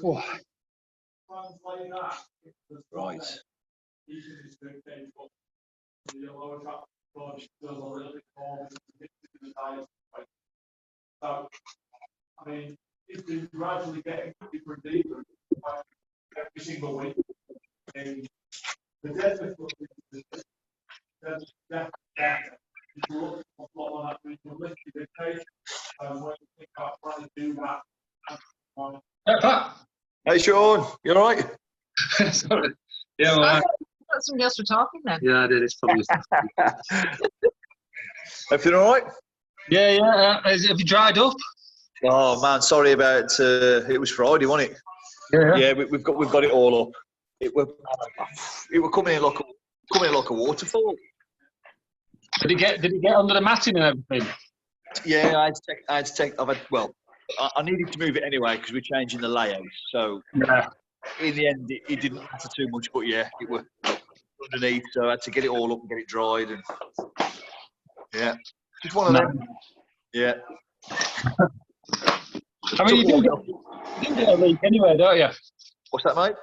Whew. Right. So, I mean, it's been gradually getting deeper and deeper every single week. And the difficulty is that if you look at what on that regional list, you dictate, when you think about trying to do that. Pat. Hey, Sean, you all right? Sorry. Yeah, all right. I thought somebody else were talking then. Yeah, I did. It's probably. Everything all right? Yeah. Have you dried up? Oh man, sorry about it was Friday, wasn't it? Yeah. We've got it all up. It were coming in like a waterfall. Did he get under the matting and everything? Yeah, I had to take. I needed to move it anyway because we're changing the layout. So Yeah. in the end, it didn't matter too much. But yeah, it were underneath, so I had to get it all up and get it dried. And yeah, just one of them. Yeah. I mean, you do get a leak anyway, don't you? What's that, mate?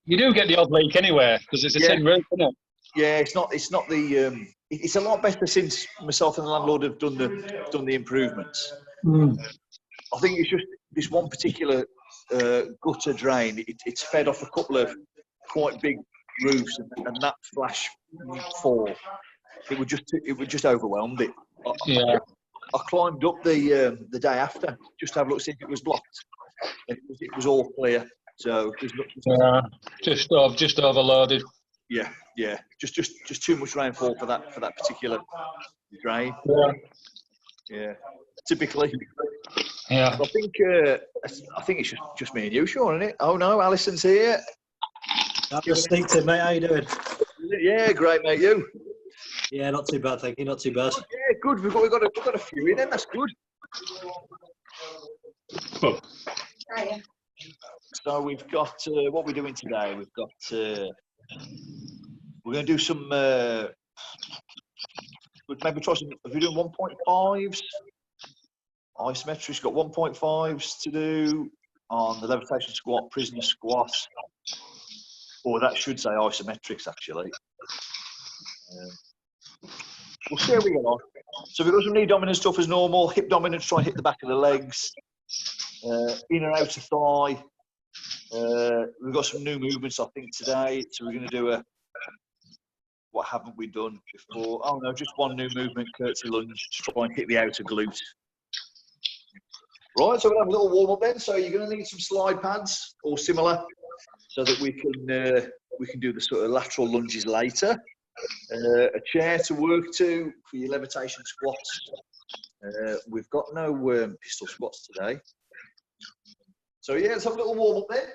You do get the odd leak anyway because it's a tin roof, isn't it? Yeah, it's not the. It's a lot better since myself and the landlord have done the improvements. I think it's just this one particular gutter drain. It's fed off a couple of quite big roofs, and that flash fall. It would just overwhelmed it. I climbed up the day after just to have a look, see if it was blocked. And it was all clear. So just overloaded. Yeah. Just too much rainfall for that particular drain. Yeah. Typically. Yeah. I think it's just me and you, Sean, isn't it? Oh no, Alison's here. That just sneaked in, mate. How you doing? Yeah, great, mate. You? Yeah, not too bad, thank you. Not too bad. Yeah, good. We've got a few in, then. That's good. Cool. So we've got what we're doing today. We've got we're going to do some. Maybe try some. If we're doing 1.5s, isometrics. Got 1.5s to do on the levitation squat, prisoner squat, or that should say isometrics actually. We'll see how we get on. So we've got some knee dominant stuff as normal. Hip dominant, try and hit the back of the legs. In and outer thigh. We've got some new movements, I think, today. So we're going to do what haven't we done before? Oh no, just one new movement, curtsy lunge, to try and hit the outer glute. Right, so we'll have a little warm up then. So you're going to need some slide pads or similar, so that we can do the sort of lateral lunges later. A chair to work to for your levitation squats. We've got no pistol squats today. So yeah, let's have a little warm up then.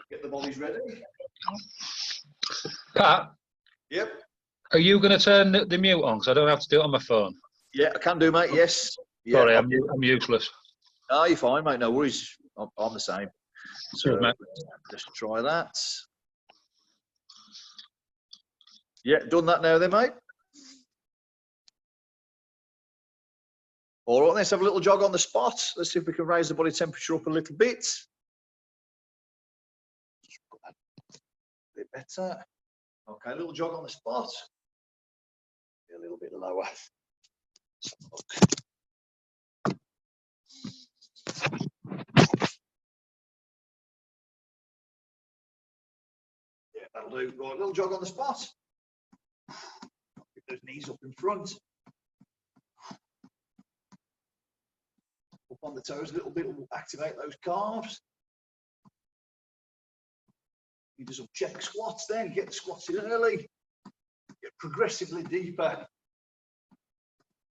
Get the bodies ready. Pat? Yep. Are you going to turn the mute on? Because I don't have to do it on my phone. Yeah, I can do, mate. Yes. Yeah, Sorry, I'm useless. No, you're fine, mate. No worries. I'm the same. So Good, mate. Let's try that. Yeah, done that now then, mate. All right, let's have a little jog on the spot. Let's see if we can raise the body temperature up a little bit. A bit better. Okay, a little jog on the spot. A little bit lower. Yeah, that'll do. Right, a little jog on the spot. Get those knees up in front. Up on the toes a little bit, we'll activate those calves. You do some check squats then, get the squats in early. Get progressively deeper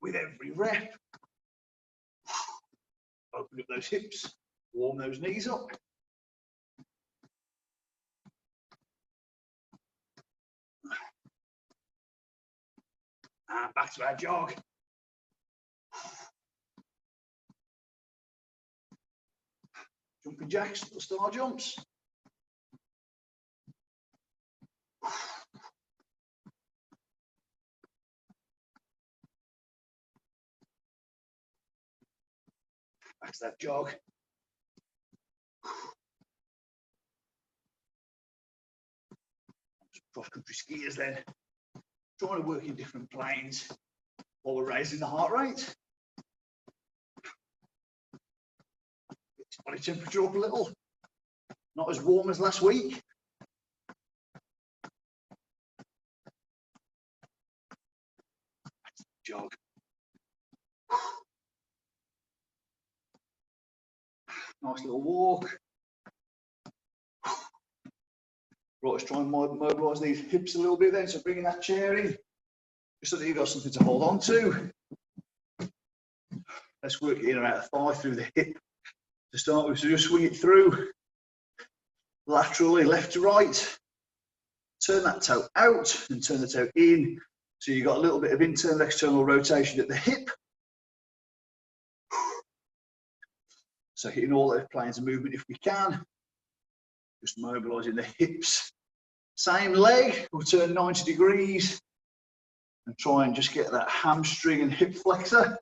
with every rep. Open up those hips, warm those knees up. And back to our jog. Jumping jacks, little star jumps. Back to that jog. cross-country skiers then, trying to work in different planes while we're raising the heart rate. Get his body temperature up a little. Not as warm as last week. Jog. Nice little walk. Right, let's try and mobilise these hips a little bit then. So bringing that chair in, just so that you've got something to hold on to. Let's work it in and out of thigh through the hip to start with. So just swing it through laterally, left to right. Turn that toe out and turn the toe in. So you've got a little bit of internal, external rotation at the hip. So hitting all those planes of movement if we can. Just mobilising the hips. Same leg, we'll turn 90 degrees and try and just get that hamstring and hip flexor.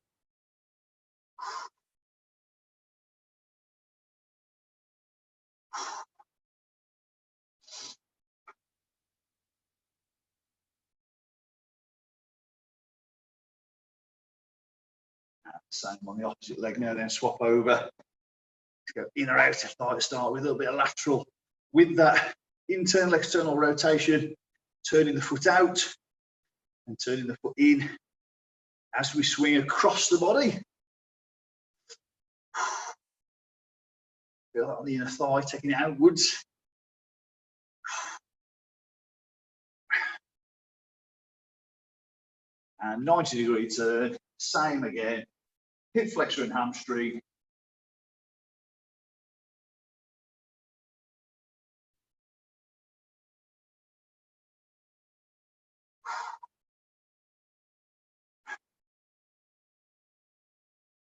Same on the opposite leg now, then swap over. Let's go in or out of thigh to start with, a little bit of lateral. With that internal, external rotation, turning the foot out and turning the foot in as we swing across the body. Feel that on the inner thigh, taking it outwards. And 90 degree turn, same again. Hip flexor and hamstring.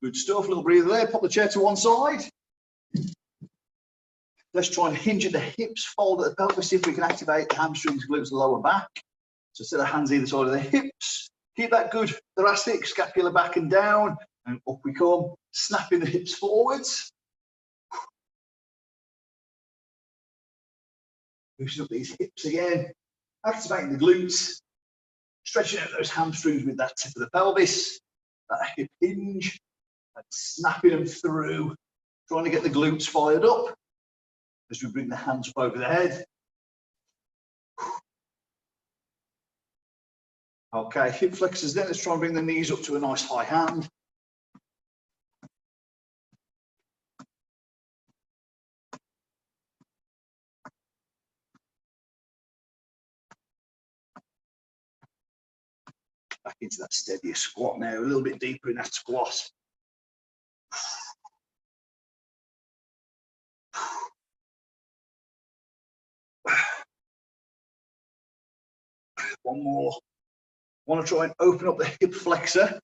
Good stuff, little breather there. Pop the chair to one side. Let's try and hinge at the hips, fold at the pelvis, see if we can activate the hamstrings, glutes, and lower back. So set the hands either side of the hips. Keep that good thoracic, scapula back and down, and up we come, snapping the hips forwards. Loosen up these hips again, activating the glutes, stretching out those hamstrings with that tip of the pelvis, that hip hinge, and snapping them through, trying to get the glutes fired up as we bring the hands up over the head. Okay, hip flexors then, let's try and bring the knees up to a nice high hand. Back into that steadier squat now, a little bit deeper in that squat. One more. Want to try and open up the hip flexor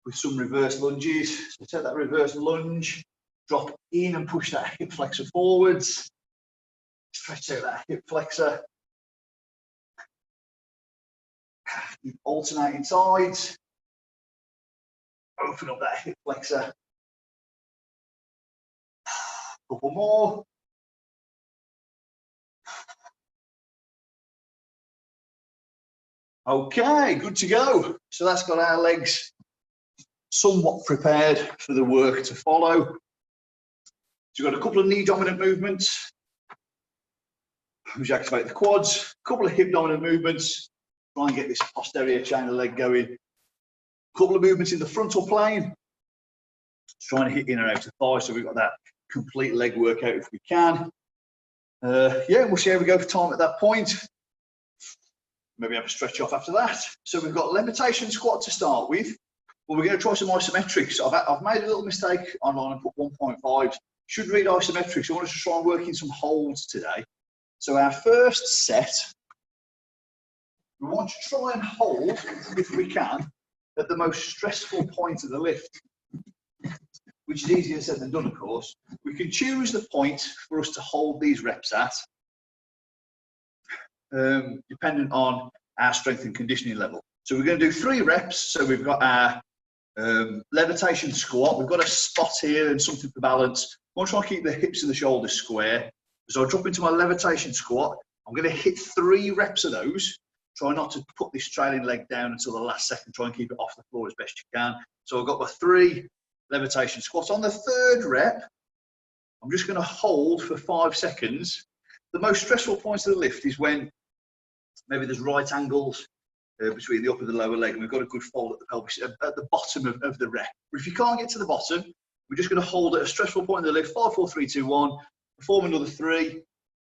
with some reverse lunges. So take that reverse lunge, drop in and push that hip flexor forwards. Stretch out that hip flexor. Keep alternating sides. Open up that hip flexor. Couple more. Okay, good to go. So that's got our legs somewhat prepared for the work to follow. So you've got a couple of knee dominant movements, which activate the quads, a couple of hip dominant movements, try and get this posterior chain of leg going. A couple of movements in the frontal plane, trying to hit in and out of thigh, so we've got that complete leg workout if we can. Yeah, we'll see how we go for time at that point. Maybe have a stretch off after that. So we've got levitation squat to start with. Well, we're going to try some isometrics. I've made a little mistake online and put 1.5. Should read isometrics. I want us to try and work in some holds today. So our first set, we want to try and hold, if we can, at the most stressful point of the lift, which is easier said than done, of course. We can choose the point for us to hold these reps at, dependent on our strength and conditioning level. So we're going to do 3 reps. So we've got our levitation squat. We've got a spot here and something for balance. I want to try and keep the hips and the shoulders square. So I'll drop into my levitation squat. I'm going to hit 3 reps of those. Try not to put this trailing leg down until the last second. Try and keep it off the floor as best you can. So I've got my 3 levitation squats. On the 3rd rep, I'm just going to hold for 5 seconds. The most stressful points of the lift is when maybe there's right angles between the upper and the lower leg, and we've got a good fold at the pelvis at the bottom of the rep. But if you can't get to the bottom, we're just going to hold at a stressful point in the lift. 5, 4, 3, 2, 1. Perform another 3.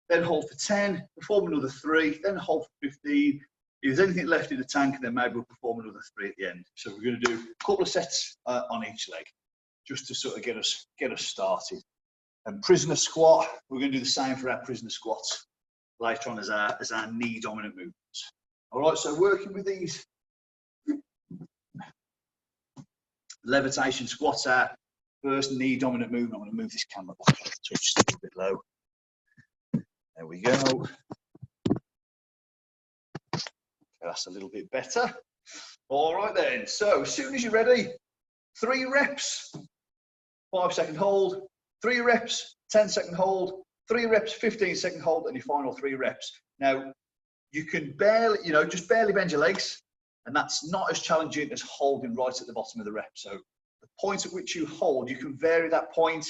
Then hold for 10. Perform another 3. Then hold for 15. If there's anything left in the tank, then maybe we'll perform another 3 at the end. So we're going to do a couple of sets on each leg, just to sort of get us started. And prisoner squat, we're going to do the same for our prisoner squats later on as our knee dominant movements. All right, so working with these levitation squats, our first knee dominant movement. I'm going to move this camera back a touch, just a little bit low. There we go. Okay, that's a little bit better. All right then, so as soon as you're ready, 3 reps, 5-second hold, 3 reps, 10-second hold, 3 reps, 15-second hold, and your final 3 reps. Now, you can barely, just barely bend your legs, and that's not as challenging as holding right at the bottom of the rep. So the point at which you hold, you can vary that point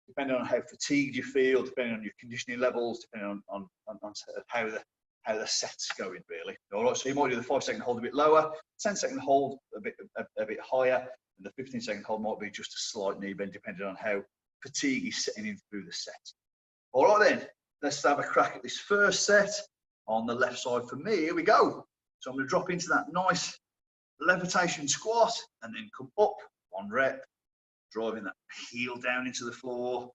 depending on how fatigued you feel, depending on your conditioning levels, depending on how the set's going, really. All right, so you might do the 5-second hold a bit lower, 10-second hold a bit higher, and the 15-second hold might be just a slight knee bend, depending on how fatigue is setting in through the set. All right then, let's have a crack at this first set on the left side for me. Here we go. So I'm going to drop into that nice levitation squat and then come up 1 rep, driving that heel down into the floor.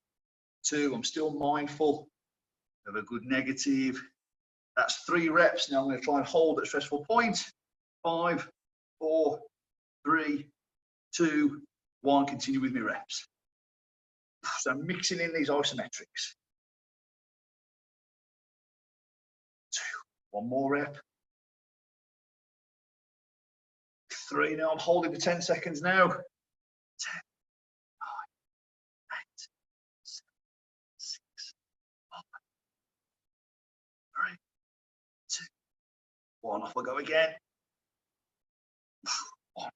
2, I'm still mindful of a good negative. That's 3 reps. Now I'm going to try and hold at a stressful point. 5, 4, 3, 2, 1. Continue with my reps. So I'm mixing in these isometrics. 2, 1 more rep. 3, now I'm holding for 10 seconds now. 10, 9, 8, 7, 6, 5, 3, 2, 1. Off I go again. 1,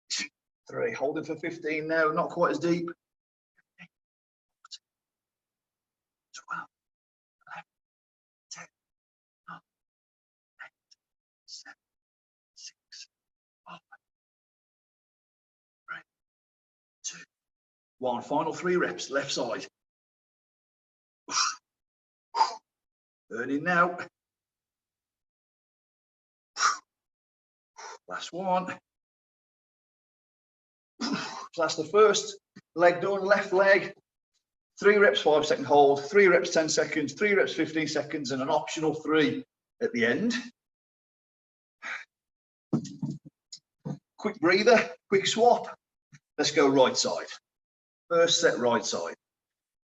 2, 3. Holding for 15 now, not quite as deep. 12, 11, 10, 9, 8, 7, 6, 5, 3, 2, 1. Final 3 reps, left side. Burning now. Last one. So that's the first leg done, left leg. 3 reps, 5-second hold, 3 reps, 10 seconds, 3 reps, 15 seconds, and an optional 3 at the end. Quick breather, quick swap. Let's go right side. First set, right side.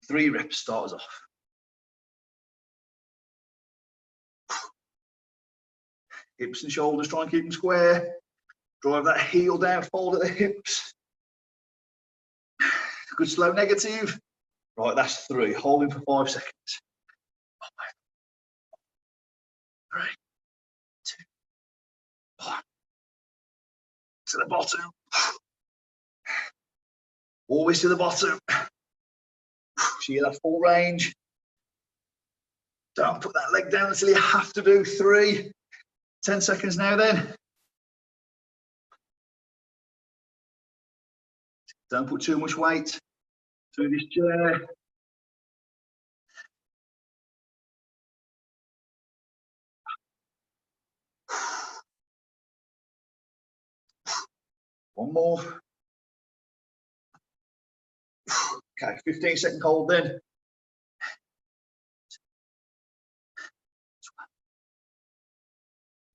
3 reps, start us off. Hips and shoulders, try and keep them square. Drive that heel down, fold at the hips. Good slow negative. Right, that's 3. Holding for 5 seconds. 5, 3, 2, 1. To the bottom. Always to the bottom. So you get that full range. Don't put that leg down until you have to do 3. 10 seconds now then. Don't put too much weight through this chair. One more. Okay, 15-second hold then. 12,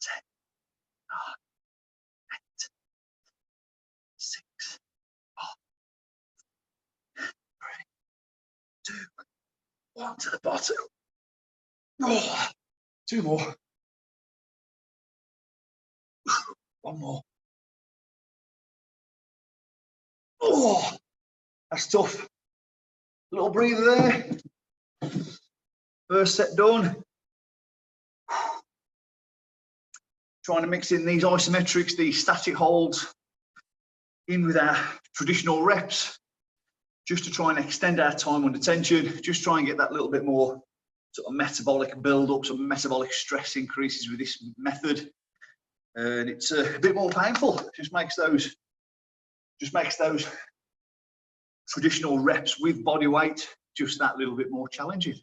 10, 9, 8, 6, 5, 3, 2, 1 to the bottom. Oh, 2 more. 1 more. Oh, that's tough. Little breather there. First set done. Trying to mix in these isometrics, these static holds, in with our traditional reps, just to try and extend our time under tension, just try and get that little bit more sort of metabolic build-up, some metabolic stress increases with this method. And it's a bit more painful. It just makes those traditional reps with body weight just that little bit more challenging.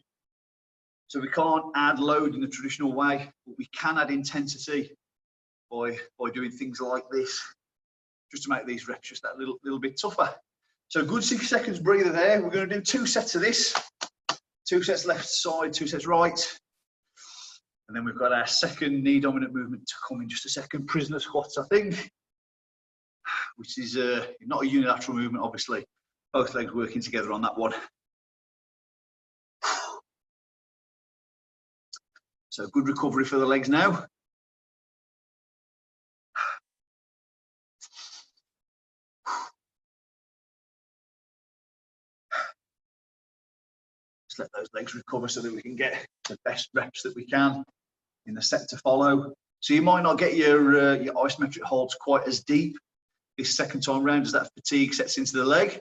So we can't add load in the traditional way, but we can add intensity by doing things like this, just to make these reps just that little bit tougher. So good 6 seconds breather there. We're going to do 2 sets of this, 2 sets left side, 2 sets right. And then we've got our second knee dominant movement to come in just a second, prisoner squats, I think, which is not a unilateral movement, obviously. Both legs working together on that one. So good recovery for the legs now. Just let those legs recover so that we can get the best reps that we can in the set to follow. So you might not get your isometric holds quite as deep this second time round as that fatigue sets into the leg.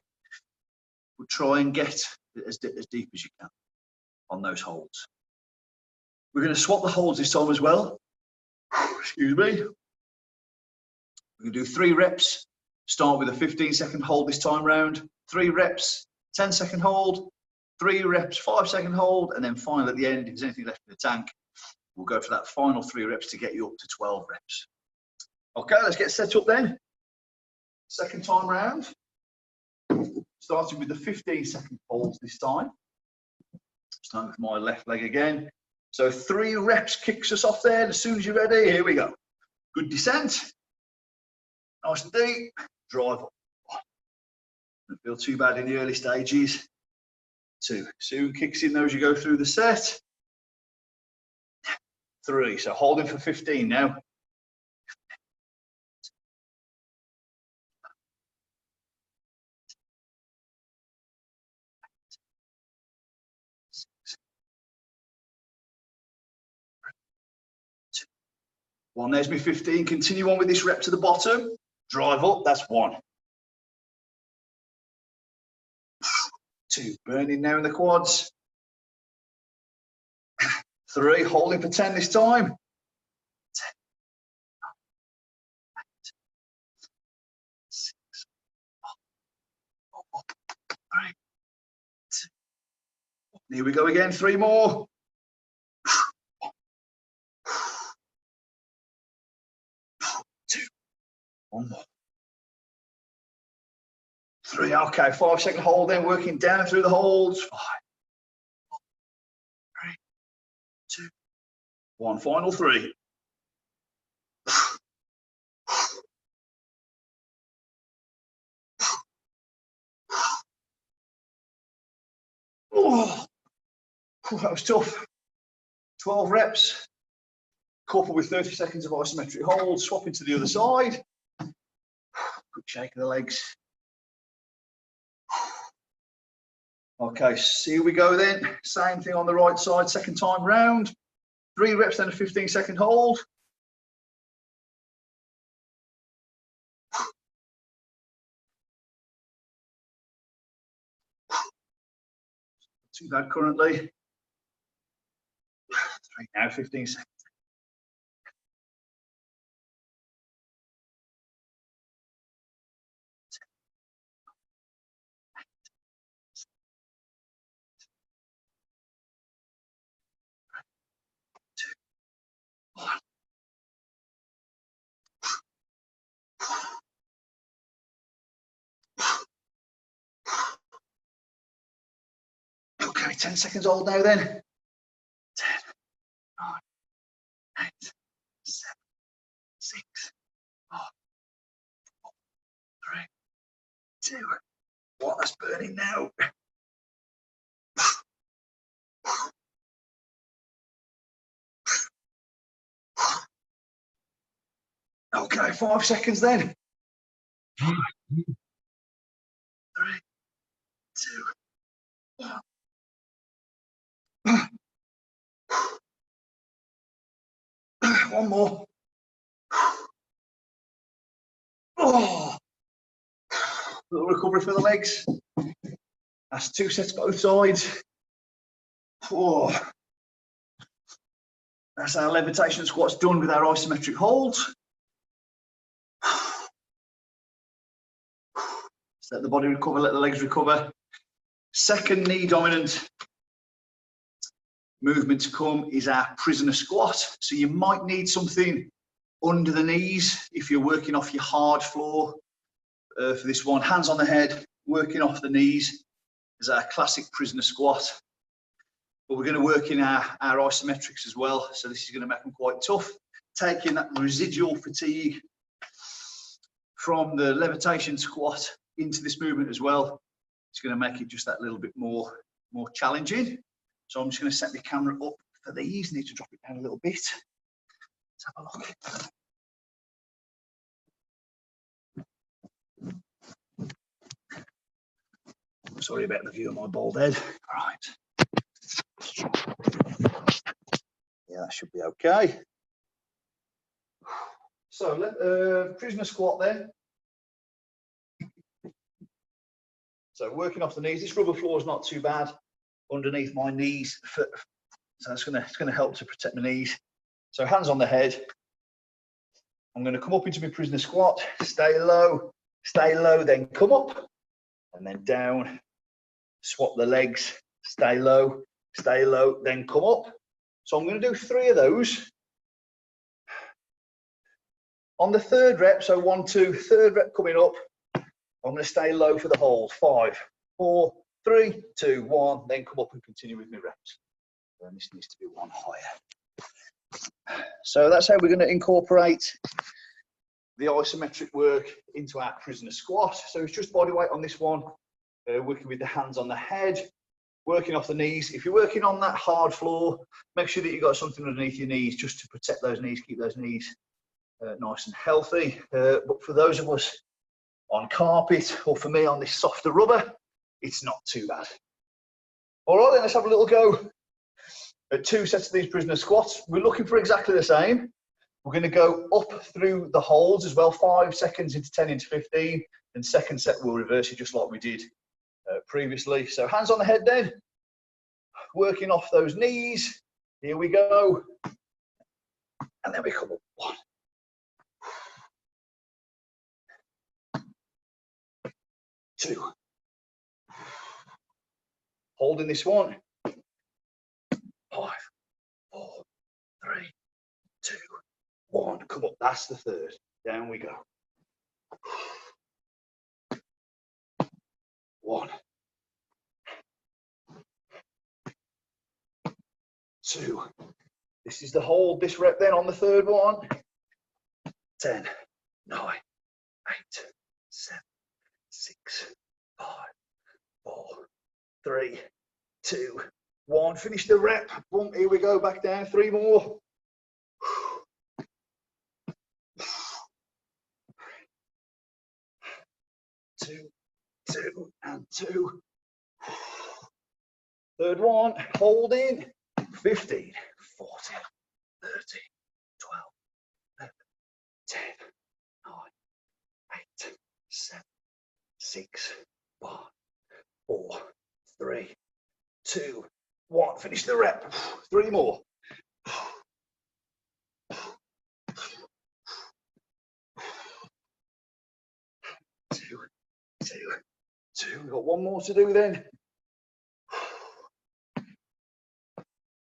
But try and get as deep as you can on those holds. We're going to swap the holds this time as well. Excuse me. We're going to do 3 reps. Start with a 15-second hold this time round. 3 reps, 10-second hold. 3 reps, 5-second hold. And then finally at the end, if there's anything left in the tank, we'll go for that final 3 reps to get you up to 12 reps. Okay, let's get set up then. Second time round. Starting with the 15-second holds this time. Starting with my left leg again. So 3 reps kicks us off there. As soon as you're ready, here we go. Good descent. Nice and deep. Drive up. Don't feel too bad in the early stages. 2. Soon kicks in those as you go through the set. 3. So holding for 15 now. 1, there's me 15. Continue on with this rep to the bottom. Drive up, that's 1. 2, burning now in the quads. 3, holding for 10 this time. 10, 9, 8, 6, 5, 4, 3, 2. Here we go again, 3 more. 2, 1 more. 3, okay, 5-second hold then, working down through the holds. 5, 4, 3, 2, 1, final 3. Oh, that was tough. 12 reps, coupled with 30 seconds of isometric hold, swapping to the other side. Good shake of the legs. Okay, so here we go then. Same thing on the right side, second time round. 3 reps, then a 15-second hold. Too bad currently. 3 now, 15 seconds. Okay, 10 seconds hold now then. 10, 9, 8, 7, 6, 5, 4, 3, 2, 1. That's burning now. Okay, 5 seconds then. One more. Oh, little recovery for the legs. That's 2 sets both sides. Oh. That's our levitation squats done with our isometric holds. Just let the body recover, let the legs recover. Second knee dominant movement to come is our prisoner squat. So you might need something under the knees if you're working off your hard floor for this one. Hands on the head, working off the knees is our classic prisoner squat. But we're going to work in our isometrics as well. So this is going to make them quite tough. Taking that residual fatigue from the levitation squat into this movement as well. It's going to make it just that little bit more challenging. So I'm just going to set the camera up for these. Need to drop it down a little bit. Let's have a look. Sorry about the view of my bald head. Right. Yeah, that should be okay. So prisoner squat then. So working off the knees. This rubber floor is not too bad underneath my knees. So it's going to help to protect my knees. So hands on the head. I'm going to come up into my prisoner squat. Stay low, then come up, and then down. Swap the legs. Stay low, then come up. So I'm going to do 3 of those. On the 3rd rep, so 1, 2, 3rd rep coming up, I'm going to stay low for the hold. 5, 4, 3, 2, 1, then come up and continue with my reps. And this needs to be 1 higher. So that's how we're going to incorporate the isometric work into our prisoner squat. So it's just body weight on this one, working with the hands on the head, working off the knees. If you're working on that hard floor, make sure that you've got something underneath your knees just to protect those knees, keep those knees nice and healthy. But for those of us on carpet, or for me on this softer rubber, it's not too bad. All right, then let's have a little go at 2 sets of these prisoner squats. We're looking for exactly the same. We're going to go up through the holds as well, 5 seconds into 10 into 15, and second set we'll reverse it just like we did previously. So hands on the head then, working off those knees. Here we go. And then we come up. 1, 2, holding this one. 5, 4, 3, 2, 1. Come up. That's the 3rd. Down we go. 1, 2. This is the hold. This rep then on the 3rd one. 10, 9, 8, 7, 6, 5, 4, 3, 2, 1. Finish the rep. Boom. Here we go. Back down. 3 more. 2, 2, and 2. 3rd one. Hold in. 15, 14, 13, 12, 11, 10, 9, 8, 7, 6, 5, 4, 3, 2, 1. Finish the rep. 3 more. 2, 2, 2. We've got 1 more to do then.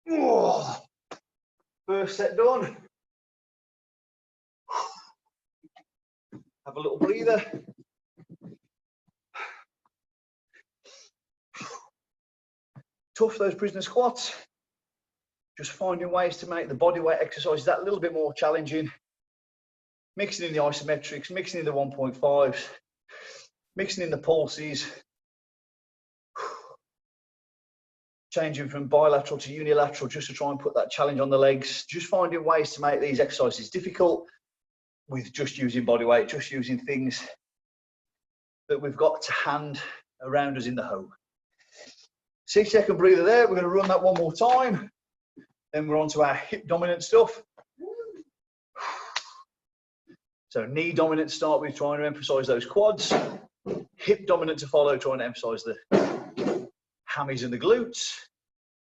Oh, first set done. Have a little breather. Tough, those prisoner squats. Just finding ways to make the body weight exercises that little bit more challenging. Mixing in the isometrics, mixing in the 1.5s, mixing in the pulses. Changing from bilateral to unilateral just to try and put that challenge on the legs. Just finding ways to make these exercises difficult with just using body weight, just using things that we've got to hand around us in the home. 6-second breather there. We're going to run that 1 more time. Then we're on to our hip dominant stuff. So knee dominant to start with, trying to emphasize those quads. Hip dominant to follow, trying to emphasize the hammies and the glutes.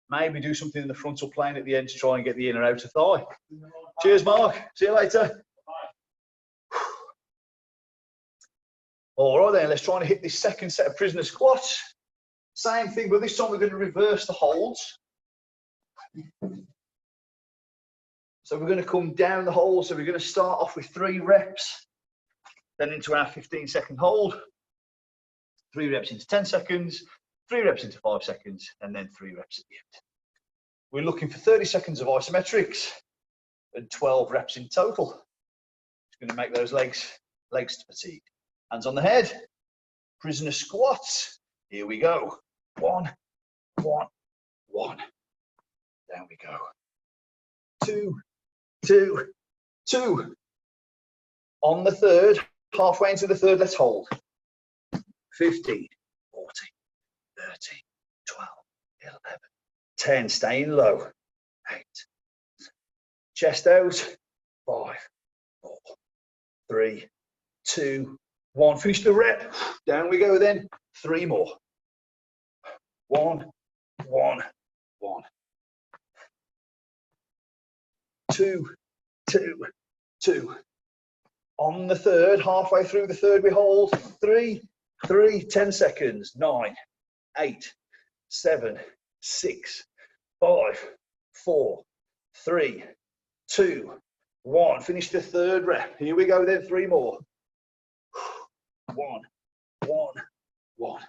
Maybe do something in the frontal plane at the end to try and get the inner outer thigh. Cheers, Mark. See you later. All right then, let's try and hit this second set of prisoner squats. Same thing, but this time we're going to reverse the holds. So we're going to come down the hold. So we're going to start off with 3 reps, then into our 15-second hold, 3 reps into 10 seconds, 3 reps into 5 seconds, and then 3 reps at the end. We're looking for 30 seconds of isometrics and 12 reps in total. It's going to make those legs to fatigue. Hands on the head, prisoner squats. Here we go. 1, 1, 1. Down we go. 2, 2, 2. On the third, halfway into the third, let's hold. 15, 14, 13, 12, 11, 10. Staying low. 8. Chest out. 5, 4, 3, 2, 1. Finish the rep. Down we go then. 3 more. 1, 1, 1. 2, 2, 2. On the third, halfway through the third, we hold. 3, 3, 10 seconds. 9, 8, 7, 6, 5, 4, 3, 2, 1. Finish the third rep. Here we go then. 3 more. 1, 1, 1.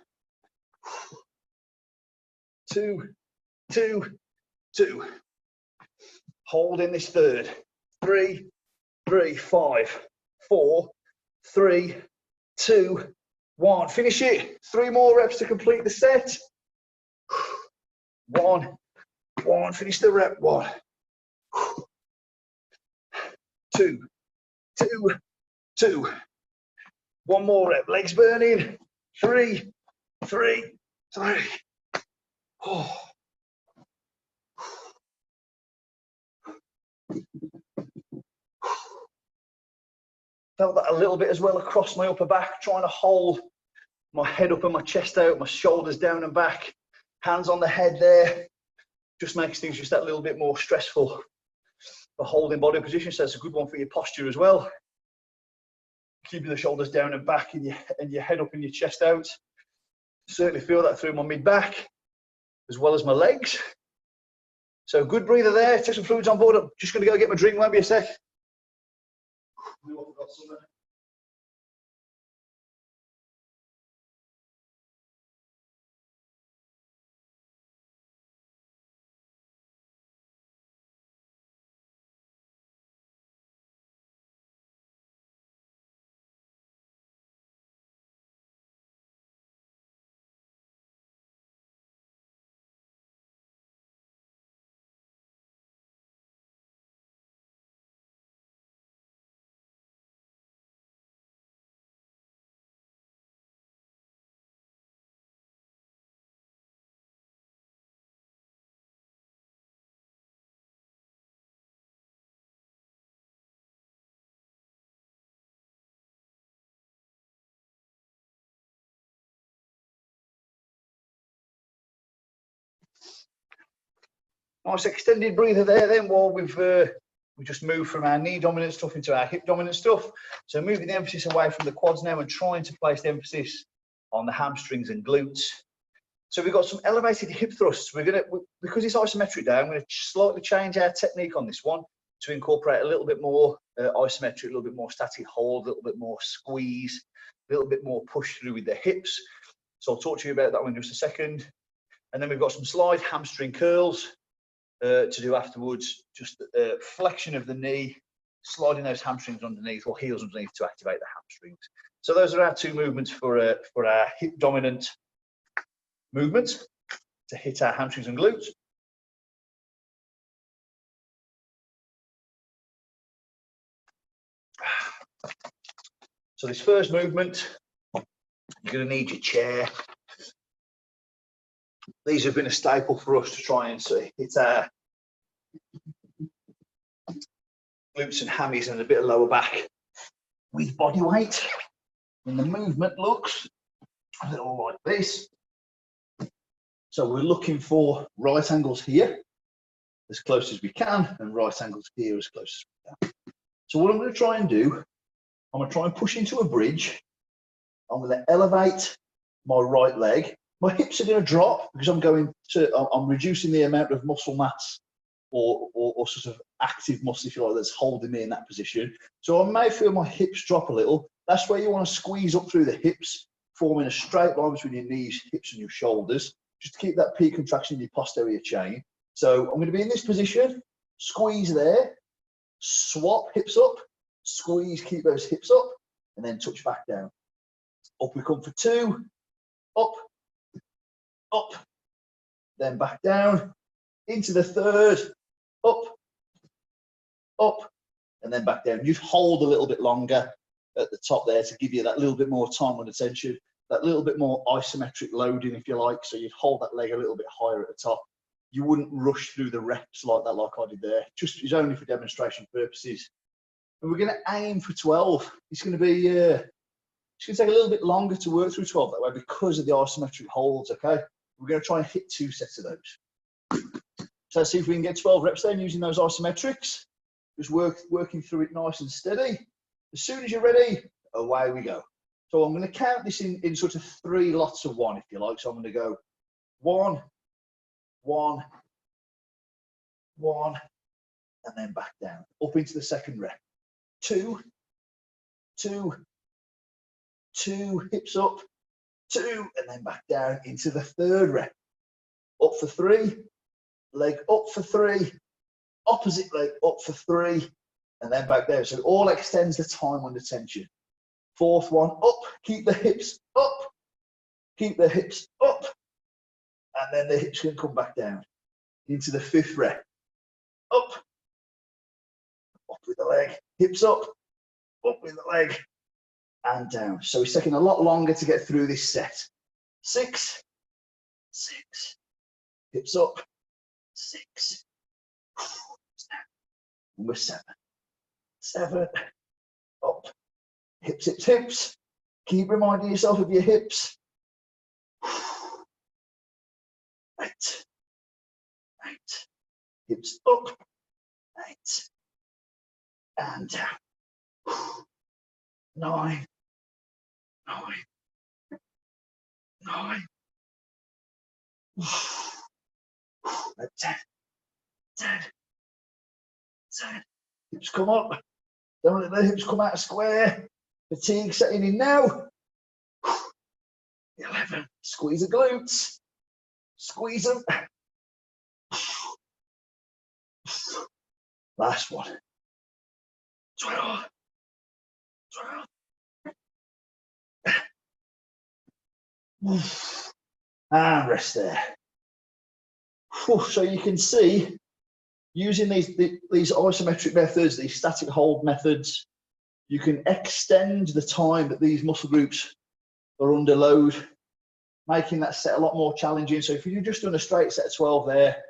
2, 2, 2. Hold in this third. 3, 3, 5, 4, 3, 2, 1. Finish it. 3 more reps to complete the set. 1, 1. Finish the rep. 1, 2, 2, 2. 1 more rep. Legs burning. 3, 3, 3. Oh. Felt that a little bit as well across my upper back, trying to hold my head up and my chest out, my shoulders down and back, hands on the head there. Just makes things just that little bit more stressful for holding body position. So it's a good one for your posture as well. Keeping the shoulders down and back and your head up and your chest out. Certainly feel that through my mid-back as well as my legs. So good breather there. Take some fluids on board. I'm just going to go get my drink. Won't be a sec. Nice extended breather there then while we just moved from our knee dominant stuff into our hip dominant stuff. So moving the emphasis away from the quads now and trying to place the emphasis on the hamstrings and glutes. So we've got some elevated hip thrusts. We're going to, because it's isometric now, I'm going to slightly change our technique on this one to incorporate a little bit more isometric, a little bit more static hold, a little bit more squeeze, a little bit more push through with the hips. So I'll talk to you about that one in just a second. And then we've got some slide hamstring curls to do afterwards, just flexion of the knee, sliding those hamstrings underneath or heels underneath to activate the hamstrings. So those are our 2 movements for our hip dominant movements to hit our hamstrings and glutes. So this first movement, you're going to need your chair. These have been a staple for us to try and see. It's our glutes and hammies and a bit of lower back. with body weight. And the movement looks a little like this. So we're looking for right angles here, as close as we can, and right angles here as close as we can. So what I'm going to try and do, I'm going to try and push into a bridge. I'm going to elevate my right leg. My hips are going to drop because I'm reducing the amount of muscle mass or sort of active muscle, if you like, that's holding me in that position. So I may feel my hips drop a little. That's where you want to squeeze up through the hips, forming a straight line between your knees, hips, and your shoulders, just to keep that peak contraction in your posterior chain. So I'm going to be in this position, squeeze there, swap hips up, squeeze, keep those hips up, and then touch back down. Up we come for 2, up, up, then back down, into the 3rd, up, up, and then back down. You'd hold a little bit longer at the top there to give you that little bit more time under tension, that little bit more isometric loading, if you like. So you'd hold that leg a little bit higher at the top. You wouldn't rush through the reps like that, like I did there. Just is only for demonstration purposes. And we're going to aim for 12. It's going to be, it's going to take a little bit longer to work through 12 that way because of the isometric holds. Okay, we're going to try and hit 2 sets of those. So let's see if we can get 12 reps then using those isometrics. Just working through it nice and steady. As soon as you're ready, away we go. So I'm going to count this in sort of 3 lots of 1, if you like. So I'm going to go 1, 1, 1, and then back down. Up into the 2nd rep. 2, 2, 2, hips up, 2, and then back down into the 3rd rep. Up for 3, leg up for 3, opposite leg up for 3, and then back down. So it all extends the time under tension. 4th one, up, keep the hips up, keep the hips up, and then the hips can come back down. Into the 5th rep. Up with the leg, hips up with the leg, and down. So it's taking a lot longer to get through this set. 6, 6, hips up, 6, number 7, 7, up, hips, hips, hips. Keep reminding yourself of your hips. 8, 8, hips up, 8, and down. 9, 9, 9, 10, 10, 10. Hips come up. Don't let the hips come out square. Fatigue setting in now. 11. Squeeze the glutes. Squeeze them. Last one. 12. 12. And rest there. So you can see, using these isometric methods, these static hold methods, you can extend the time that these muscle groups are under load, making that set a lot more challenging. So if you'd just done a straight set of 12 there,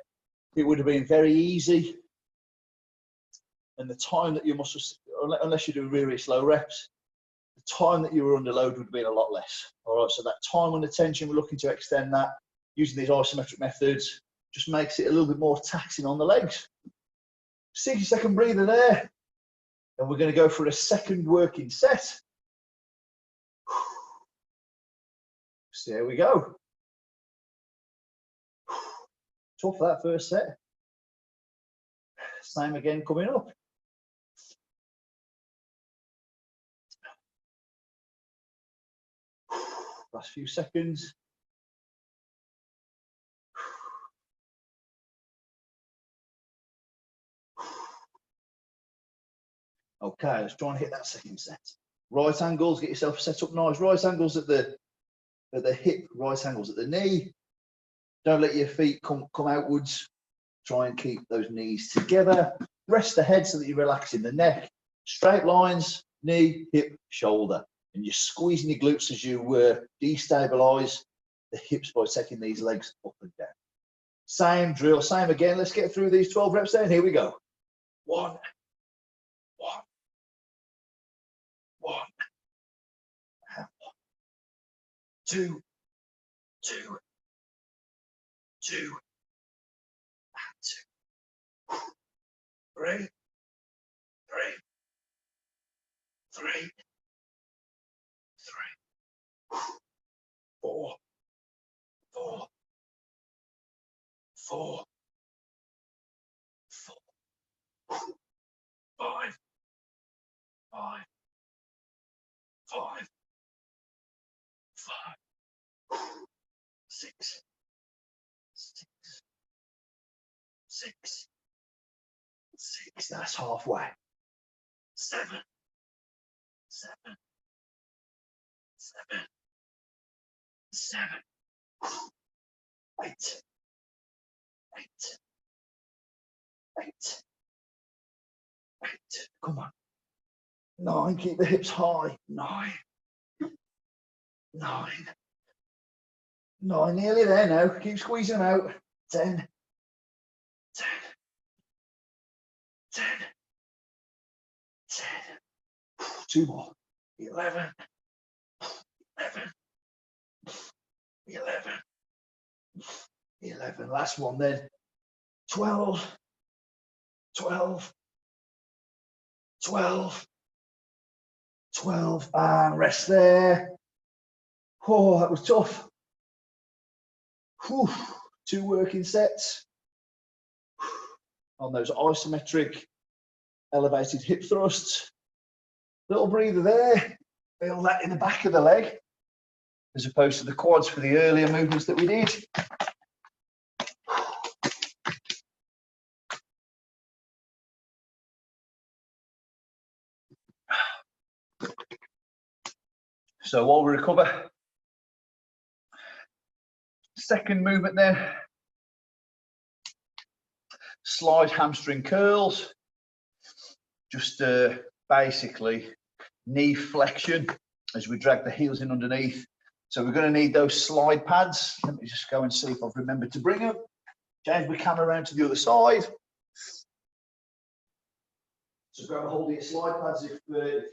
it would have been very easy. And the time that your muscles, unless you do really slow reps, the time that you were under load would have been a lot less. All right, so that time under tension, we're looking to extend that using these isometric methods. Just makes it a little bit more taxing on the legs. 60-second breather there. And we're going to go for a 2nd working set. So there we go. Tough that first set. Same again coming up. Last few seconds. Okay, let's try and hit that 2nd set. Right angles, get yourself set up nice. Right angles at the hip, right angles at the knee. Don't let your feet come outwards. Try and keep those knees together. Rest the head so that you're relaxing the neck. Straight lines, knee, hip, shoulder. And you're squeezing your glutes as you destabilize the hips by taking these legs up and down. Same drill, same again. Let's get through these 12 reps then. Here we go. 1, 1, 1, 2, 2, 2, and 2. 3, 3, 3, 3, 4, 4, 4, 4, 5, 5, 5, 5, 6, 6, 6, 6. That's halfway. 7, 7, 7, 7, 8, 8, 8, 8. Come on. 9. Keep the hips high. 9, 9, 9. Nearly there now. Keep squeezing them out. 10, 10, 10, 10. 2 more. 11, 11, 11, 11. Last one then. 12, 12, 12, 12. And rest there. Oh, that was tough. Whew. 2 working sets on those isometric elevated hip thrusts. Little breather there. Feel that in the back of the leg, as opposed to the quads for the earlier movements that we did. So while we recover, second movement then, slide hamstring curls. Just basically knee flexion as we drag the heels in underneath. So we're going to need those slide pads. Let me just go and see if I've remembered to bring them. Change my camera around to the other side. So grab a hold of your slide pads if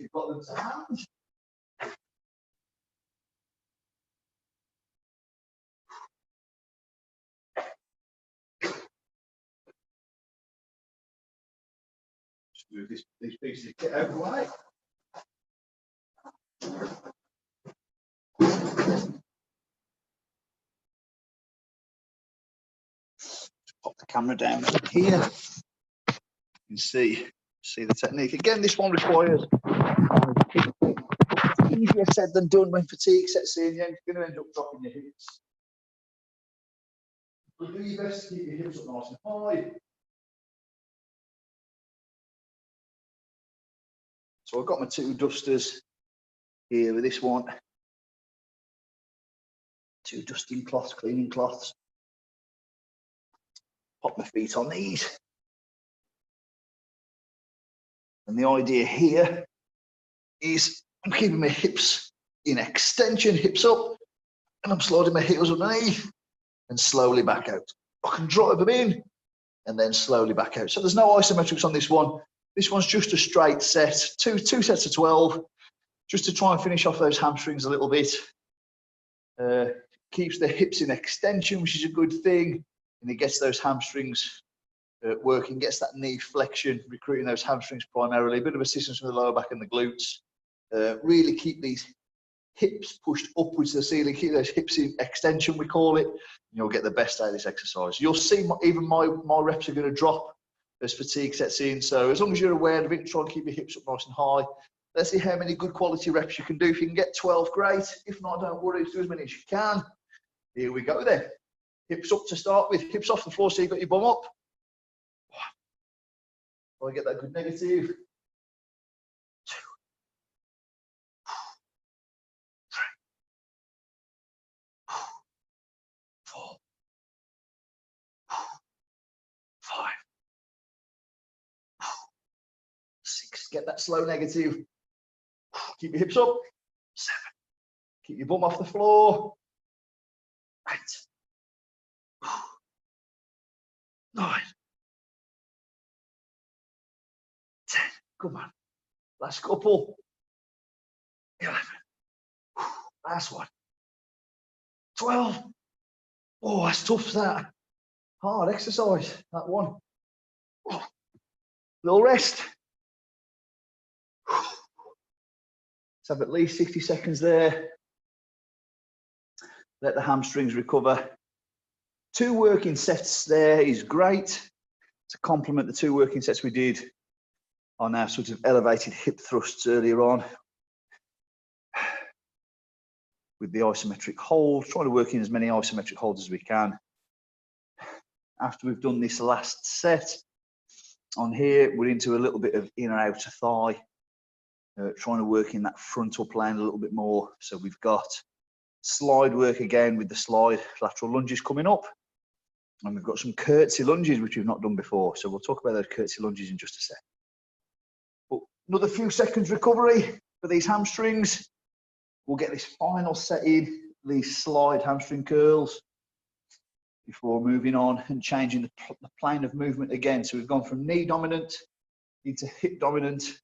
you've got them to hand. Just move these pieces of kit out of the way. Pop the camera down here. You can see the technique. Again, this one requires easier said than done when fatigue sets in. You're going to end up dropping your hips. But do your best to keep your hips up nice and high. So I've got my 2 dusters here with this one. 2 dusting cloths, cleaning cloths. Pop my feet on these. And the idea here is I'm keeping my hips in extension, hips up, and I'm sliding my heels underneath and slowly back out. I can drive them in and then slowly back out. So there's no isometrics on this one. This one's just a straight set, two sets of 12, just to try and finish off those hamstrings a little bit. Keeps the hips in extension, which is a good thing, and it gets those hamstrings working, gets that knee flexion, recruiting those hamstrings primarily, a bit of assistance from the lower back and the glutes. Really keep these hips pushed upwards to the ceiling, keep those hips in extension, we call it, and you'll get the best out of this exercise. You'll see even my reps are going to drop as fatigue sets in, so as long as you're aware of it, try and keep your hips up nice and high. Let's see how many good quality reps you can do. If you can get 12, great. If not, don't worry, do as many as you can. Here we go then. Hips up to start with, hips off the floor so you've got your bum up. Try and get that good negative. 2, 3, 4, 5, 6. Get that slow negative. Keep your hips up. 7. Keep your bum off the floor. 8. 9. 10. Come on. Last couple. 11. Last one. 12. Oh, that's tough, that. Hard exercise, that one. Oh, little rest. Let's have at least 60 seconds there. Let the hamstrings recover. 2 working sets there is great to complement the 2 working sets we did on our sort of elevated hip thrusts earlier on with the isometric hold, trying to work in as many isometric holds as we can. After we've done this last set on here, we're into a little bit of inner outer thigh, trying to work in that frontal plane a little bit more. So we've got slide work again with the slide lateral lunges coming up, and we've got some curtsy lunges which we've not done before, so we'll talk about those curtsy lunges in just a sec. But another few seconds recovery for these hamstrings. We'll get this final set in, these slide hamstring curls, before moving on and changing the plane of movement again. So we've gone from knee dominant into hip dominant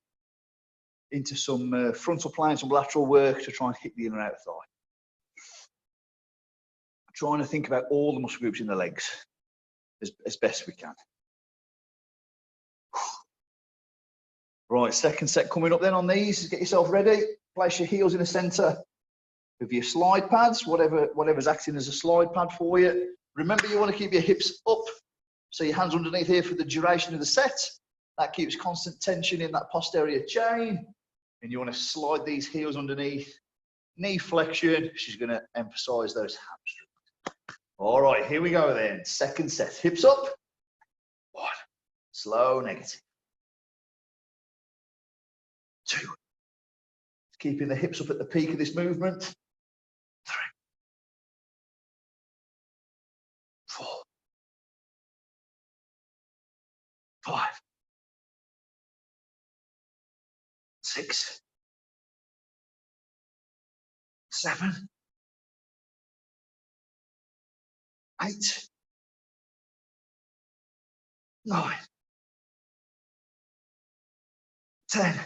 into some frontal plane, some lateral work to try and hit the inner outer thigh. Trying to think about all the muscle groups in the legs as best we can. Right, second set coming up then on these. Get yourself ready. Place your heels in the center of your slide pads, whatever's acting as a slide pad for you. Remember, you want to keep your hips up, so your hands underneath here for the duration of the set. That keeps constant tension in that posterior chain. And you want to slide these heels underneath. Knee flexion, she's going to emphasize those hamstrings. All right, here we go then. Second set, hips up. 1, slow negative. 2, keeping the hips up at the peak of this movement. 3, 4, 5, 6, 7, 8, 9, 10.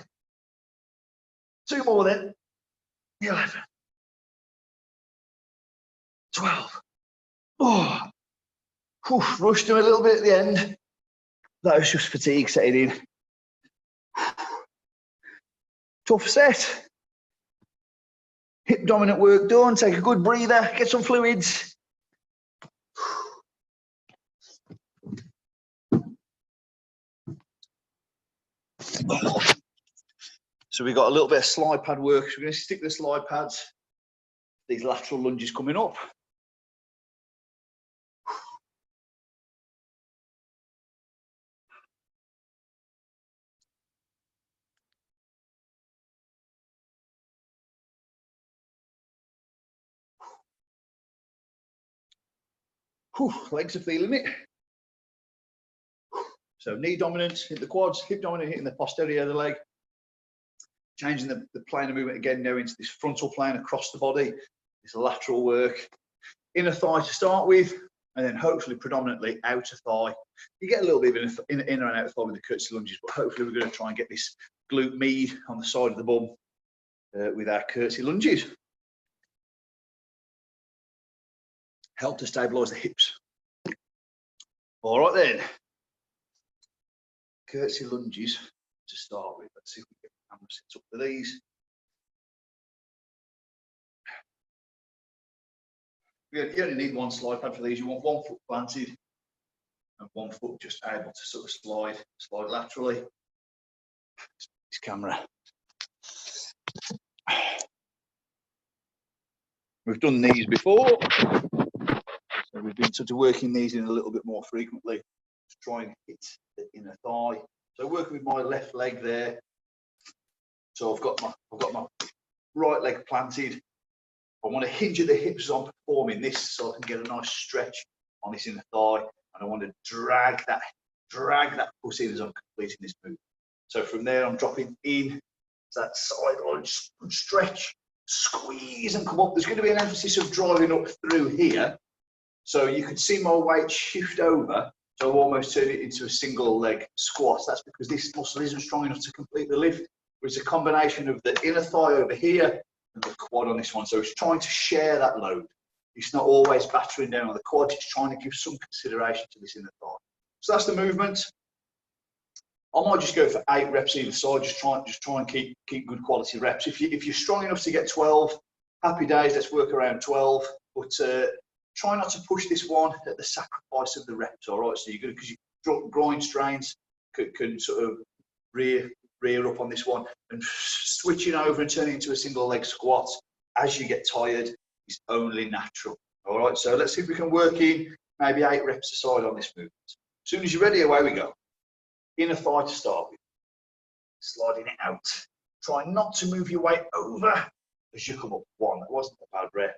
2 more then. 11, 12. Oh, whew, rushed him a little bit at the end. That was just fatigue setting in. Tough set. Hip dominant work done. Take a good breather. Get some fluids. So we've got a little bit of slide pad work. So we're going to stick the slide pads. These lateral lunges coming up. Whew, legs are feeling it. So knee dominant, hit the quads, hip dominant, hitting the posterior of the leg. Changing the plane of movement again now into this frontal plane across the body, this lateral work. Inner thigh to start with, and then hopefully predominantly outer thigh. You get a little bit of inner and outer thigh with the curtsy lunges, but hopefully we're going to try and get this glute med on the side of the bum with our curtsy lunges. Help to stabilise the hips. All right then. Curtsy lunges to start with. Let's see if we can get the camera set up for these. You only need 1 slide pad for these. You want 1 foot planted and 1 foot just able to sort of slide laterally. This camera. We've done these before, so we've been sort of working these in a little bit more frequently to try and hit the inner thigh. So working with my left leg there. So I've got my right leg planted. I want to hinge at the hips as I'm performing this, so I can get a nice stretch on this inner thigh, and I want to drag that puss in as I'm completing this move. So from there, I'm dropping in to that side lunge, stretch, squeeze, and come up. There's going to be an emphasis of driving up through here, so you can see my weight shift over. So I've almost turned it into a single leg squat. That's because this muscle isn't strong enough to complete the lift. It's a combination of the inner thigh over here and the quad on this one. So it's trying to share that load. It's not always battering down on the quad, it's trying to give some consideration to this inner thigh. So that's the movement. I might just go for 8 reps either side, just try and keep good quality reps. If you're strong enough to get 12, happy days, let's work around 12. But try not to push this one at the sacrifice of the reps, all right? So you're good, because your groin strains can sort of rear up on this one, and switching over and turning into a single leg squat as you get tired is only natural. All right, so let's see if we can work in maybe 8 reps aside on this movement. As soon as you're ready, away we go. Inner thigh to start with. Sliding it out. Try not to move your weight over as you come up. 1, that wasn't a bad rep.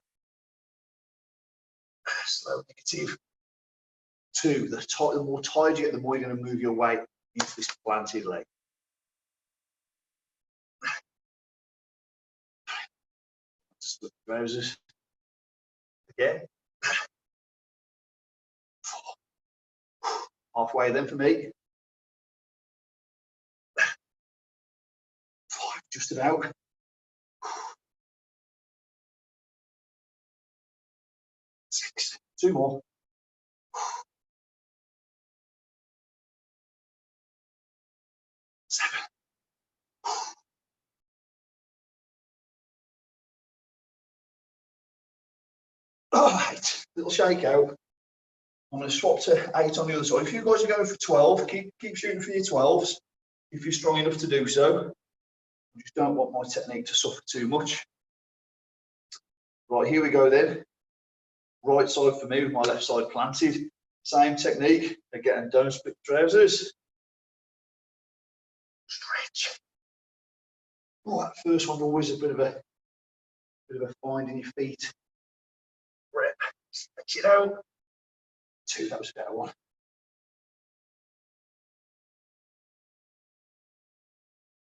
Slow negative. 2, the more tired you get, the more you're going to move your weight into this planted leg. Split the trousers. Again. 4. Halfway then for me. 5, just about. 6, 2 more. 7. All right, little shake out. I'm going to swap to 8 on the other side. If you guys are going for 12, keep shooting for your 12s if you're strong enough to do so. I just don't want my technique to suffer too much. Right, here we go then. Right side for me with my left side planted. Same technique. Again, don't split trousers. Stretch. Oh, that first one's always a bit of a finding your feet. Rep. Stretch it out. 2, that was a better one.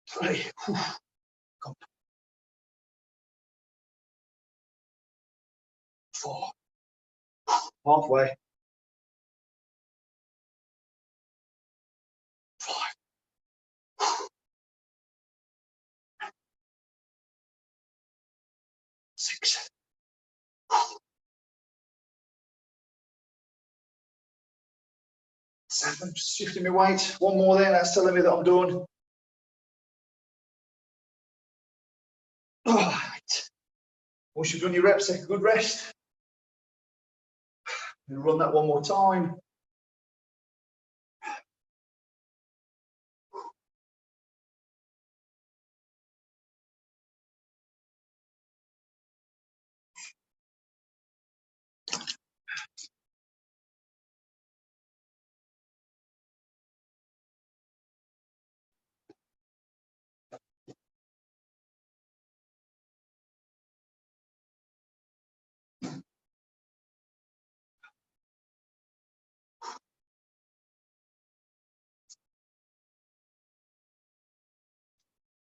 3. Come. 4. Halfway. 5. 6. 7. Just shifting my weight. 1 more there. That's telling me that I'm done. All right. Once you've done your reps, take a good rest. And run that 1 more time.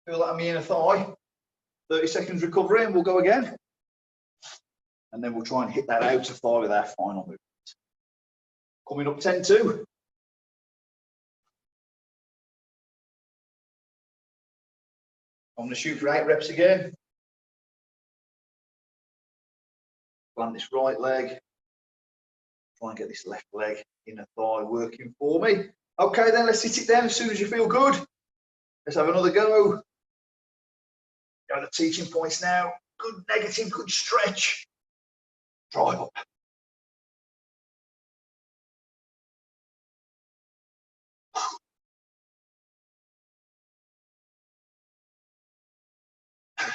Feel that on my inner thigh. 30 seconds recovery and we'll go again. And then we'll try and hit that outer thigh with our final movement. Coming up 10-2. I'm going to shoot for 8 reps again. Plant this right leg. Try and get this left leg, inner thigh working for me. Okay, then let's hit it then as soon as you feel good. Let's have another go. Go to the teaching points now. Good negative, good stretch. Drive up. 3.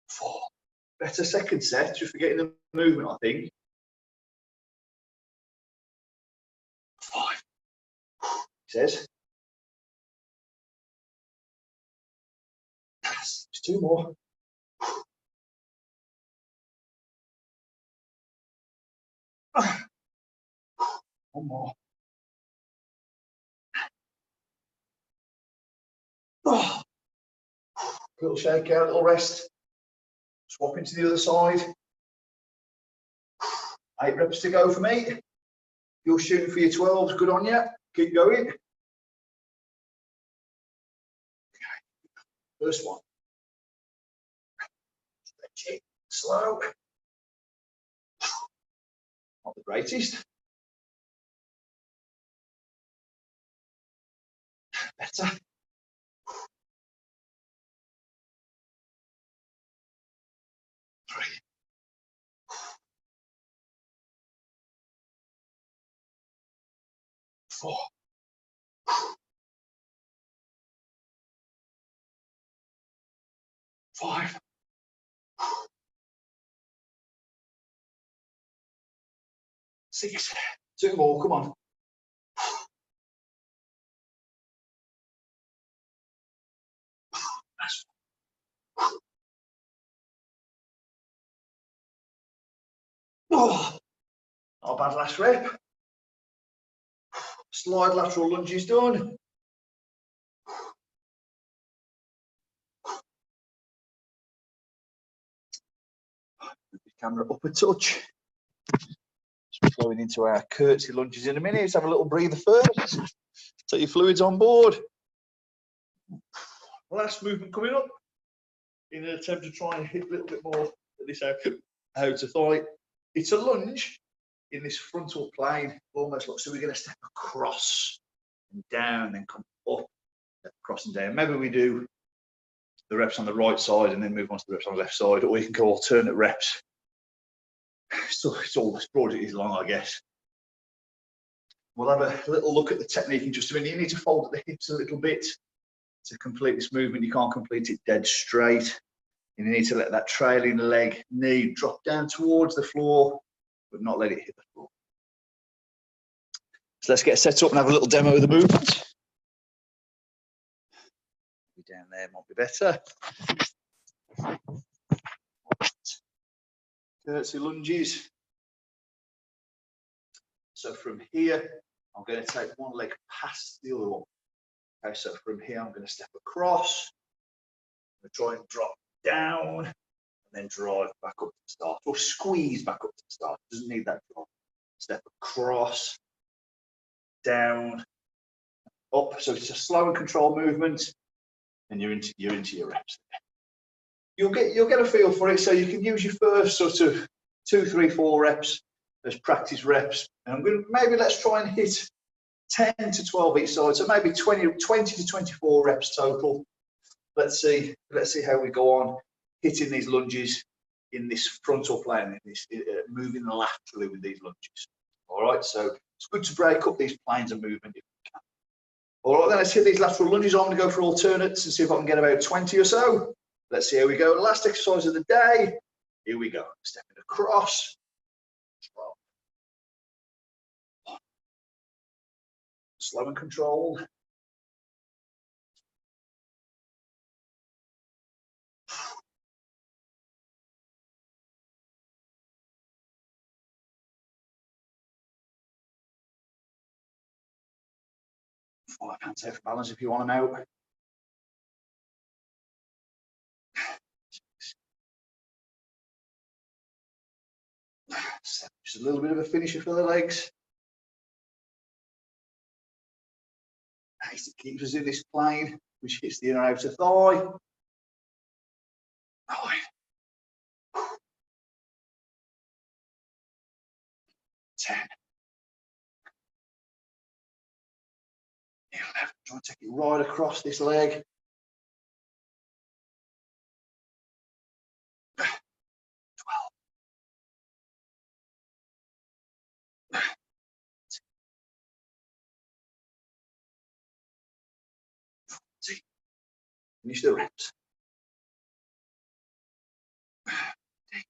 4. Better second set, just forgetting the movement, I think. 5. Says. Just 2 more. 1 more. Oh. Little shake out, little rest. Swap into the other side. 8 reps to go for me. You're shooting for your 12s, good on you. Keep going. Okay. First one. Slow. Not the greatest. Better. 3. 4. 5. 6. 2 more, come on. Oh, not a bad last rep. Slide lateral lunges done. Move the camera up a touch. Going into our curtsy lunges in a minute. Let's have a little breather first. Take your fluids on board. Last movement coming up in an attempt to try and hit a little bit more at this outer thigh. It's a lunge in this frontal plane, almost like so. We're going to step across and down, then come up, step across and down. Maybe we do the reps on the right side and then move on to the reps on the left side, or we can go alternate reps. So it's all as broad as it is long, I guess. We'll have a little look at the technique in just a minute. You need to fold at the hips a little bit to complete this movement. You can't complete it dead straight. And you need to let that trailing leg, knee drop down towards the floor, but not let it hit the floor. So let's get set up and have a little demo of the movement. Down there might be better. Curtsy lunges. So from here, I'm going to take one leg past the other one. Okay, so from here, I'm going to step across. I'm going to try and drop down and then drive back up to the start, or squeeze back up to the start. Doesn't need that drop. Step across, down, up. So it's a slow and controlled movement, and you're into your reps. You'll get a feel for it. So you can use your first sort of 2, 3, 4 reps as practice reps, and I'm going to maybe let's try and hit 10 to 12 each side. So maybe 20 to 24 reps total. Let's see how we go on hitting these lunges in this frontal plane, moving laterally with these lunges. All right, so it's good to break up these planes of movement if we can. All right, then let's hit these lateral lunges. I'm going to go for alternates and see if I can get about 20 or so. Let's see how we go. Last exercise of the day. Here we go. Stepping across. 12. Slow and controlled. 5 hands out for balance if you want them out. 7. Just a little bit of a finisher for the legs. 8. It keeps us in this plane, which hits the inner outer thigh. 9. 10. 11. Try and take it right across this leg. 12. 14. Finish the reps. 15.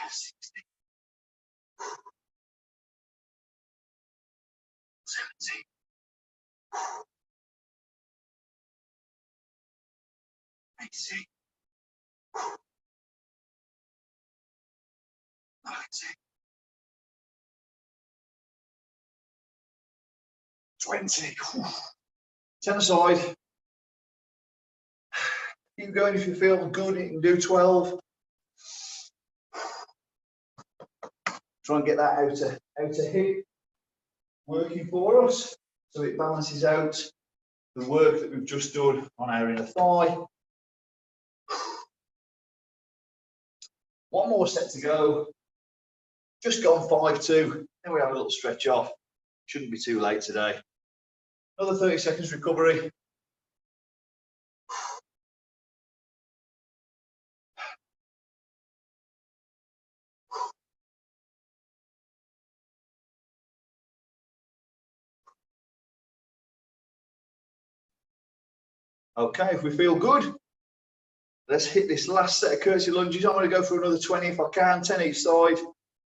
16. 17. 18. 19. 20. 10 aside. Keep going if you feel good. You can do 12. Try and get that outer hip working for us, so it balances out the work that we've just done on our inner thigh. One more set to go. Just gone 5-2. Then we have a little stretch off. Shouldn't be too late today. Another 30 seconds recovery. Okay, if we feel good, let's hit this last set of curtsy lunges. I'm going to go for another 20 if I can, 10 each side.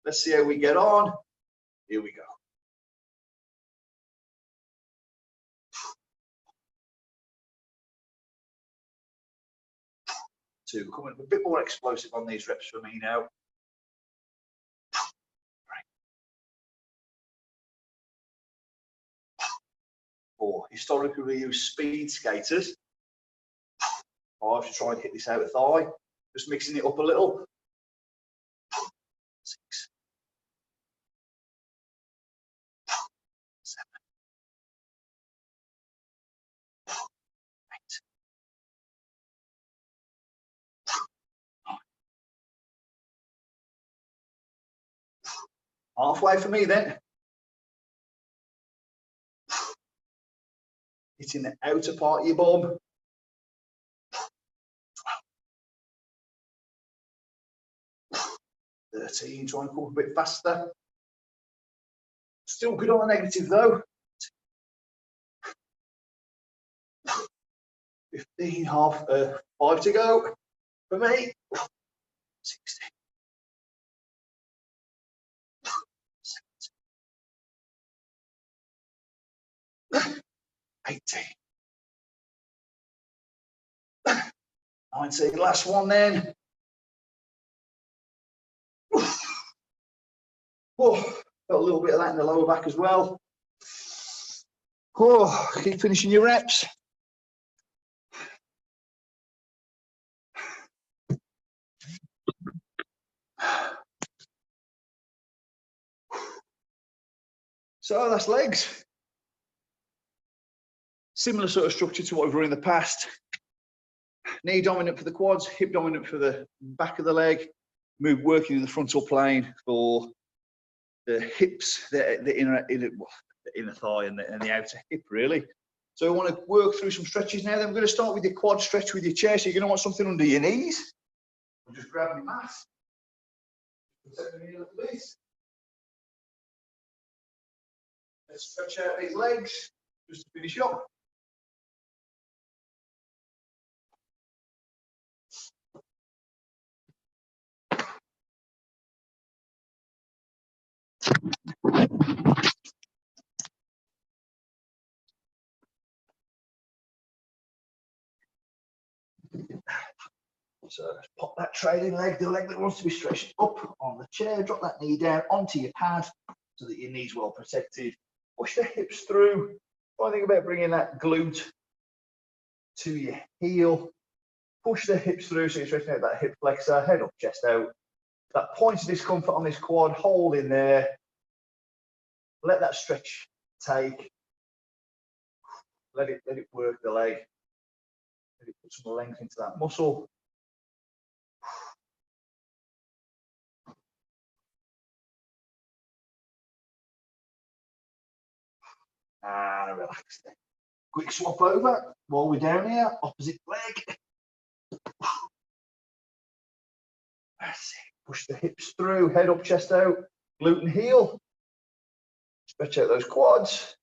Let's see how we get on. Here we go. 2, coming a bit more explosive on these reps for me now. 4, historically we use speed skaters. 5, to try and hit this outer thigh, just mixing it up a little. 6, 7, 8, 9. Halfway for me then. Hitting the outer part of your bum. 13, try and come up a bit faster. Still good on the negative though. 15, 5 to go for me. 16, 17, 18, 19, last one then. Oh, got a little bit of that in the lower back as well. Oh, keep finishing your reps. So that's legs. Similar sort of structure to what we've run in the past. Knee dominant for the quads, hip dominant for the back of the leg. Move working in the frontal plane for the hips, the inner thigh and the outer hip really. So we want to work through some stretches now. Then we're going to start with your quad stretch with your chair. So you're going to want something under your knees. I'm just grabbing your mat. Let's stretch out these legs just to finish up. So let's pop that trailing leg, the leg that wants to be stretched up on the chair, drop that knee down onto your pad so that your knee's well protected. Push the hips through. Try and think about bringing that glute to your heel. Push the hips through so you're stretching out that hip flexor, head up, chest out. That point of discomfort on this quad, hold in there. Let that stretch take. Let it work the leg. Let it put some length into that muscle. And relax then. Quick swap over while we're down here, opposite leg. That's it. Push the hips through, head up, chest out, glute and heel. Stretch out those quads.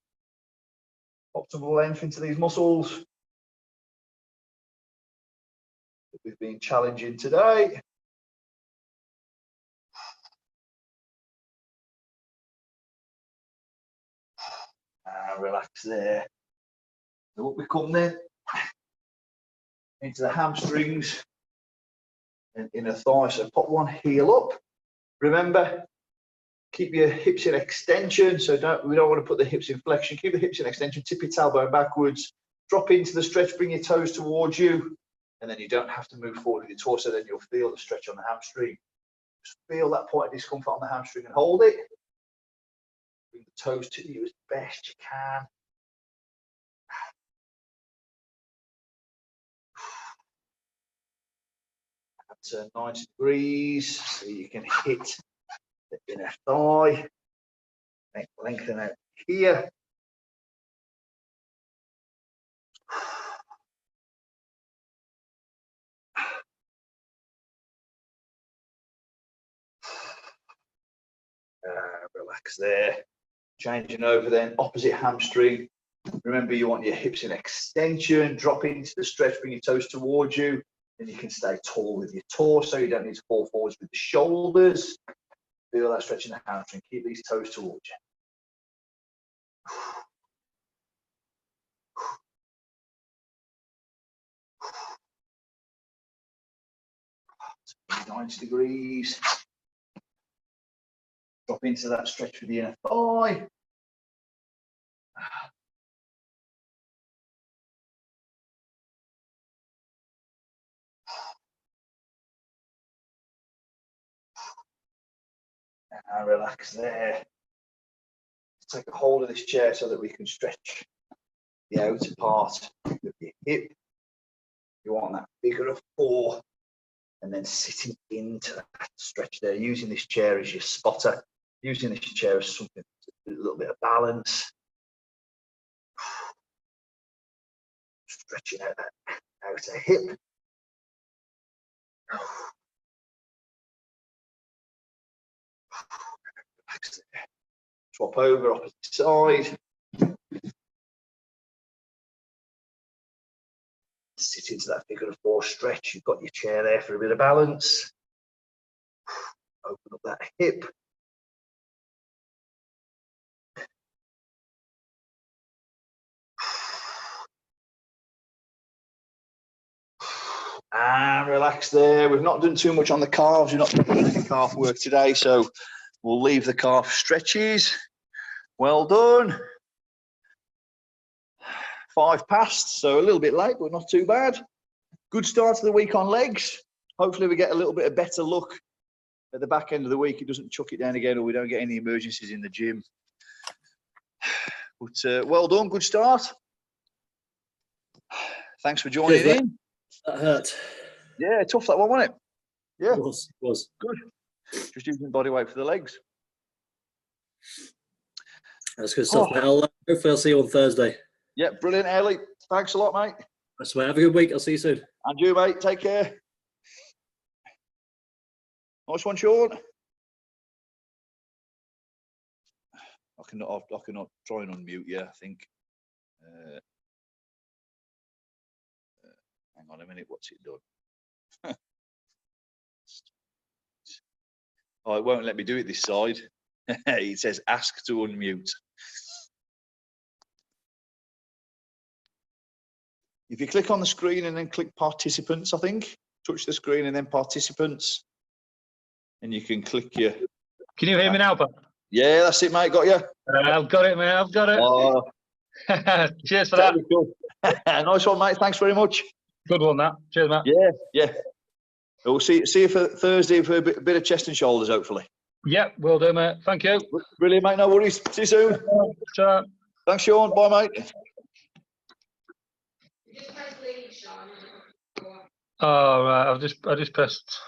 Optimal length into these muscles. We've been challenging today. And relax there. So up we come then into the hamstrings and inner thigh. So pop one heel up. Remember, keep your hips in extension. So we don't want to put the hips in flexion. Keep the hips in extension. Tip your tailbone backwards. Drop into the stretch. Bring your toes towards you, and then you don't have to move forward with your torso. Then you'll feel the stretch on the hamstring. Just feel that point of discomfort on the hamstring and hold it. Bring the toes to you as best you can. turn 90 degrees so you can hit the inner thigh. Lengthen out here. Relax there. Changing over then, opposite hamstring. Remember, you want your hips in extension, drop into the stretch, bring your toes towards you. Then you can stay tall with your torso. You don't need to fall forwards with the shoulders. Feel that stretch in the hamstring. Keep these toes towards you. 90 degrees. Drop into that stretch with the inner thigh. And relax there. Take a hold of this chair so that we can stretch the outer part of your hip. You want that figure of 4, and then sitting into that stretch there, using this chair as your spotter, using this chair as something, a little bit of balance. Stretching out that outer hip. Relax there. Swap over, opposite side. Sit into that figure of 4 stretch. You've got your chair there for a bit of balance. Open up that hip. And relax there. We've not done too much on the calves. We've not done any calf work today, so we'll leave the calf stretches. Well done. 5 past, so a little bit late, but not too bad. Good start to the week on legs. Hopefully we get a little bit of better luck at the back end of the week. It doesn't chuck it down again, or we don't get any emergencies in the gym. But well done, good start. Thanks for joining in. That hurt. Yeah, tough that one, wasn't it? Yeah, It was. good. Just using body weight for the legs. That's good stuff, mate. Hopefully I'll see you on Thursday. Yeah, brilliant, Ellie. Thanks a lot, mate. That's mate. Have a good week. I'll see you soon. And you, mate. Take care. Nice one, Sean. I cannot try and unmute you, I think. Hang on a minute, what's it done? Oh, it won't let me do it this side. It says ask to unmute. If you click on the screen and then click participants, I think, touch the screen and then participants, and you can click your... Can you hear me now, Pat? Yeah, that's it, mate. Got you. I've got it, mate. I've got it. Oh, Cheers for that. nice one, mate. Thanks very much. Good one, that. Cheers, mate. Yeah. We'll see you for Thursday for a bit of chest and shoulders, hopefully. Yep, will do, mate. Thank you. Brilliant, mate. No worries. See you soon. Ciao. Thanks, Sean. Bye, mate. Oh, right. I just pressed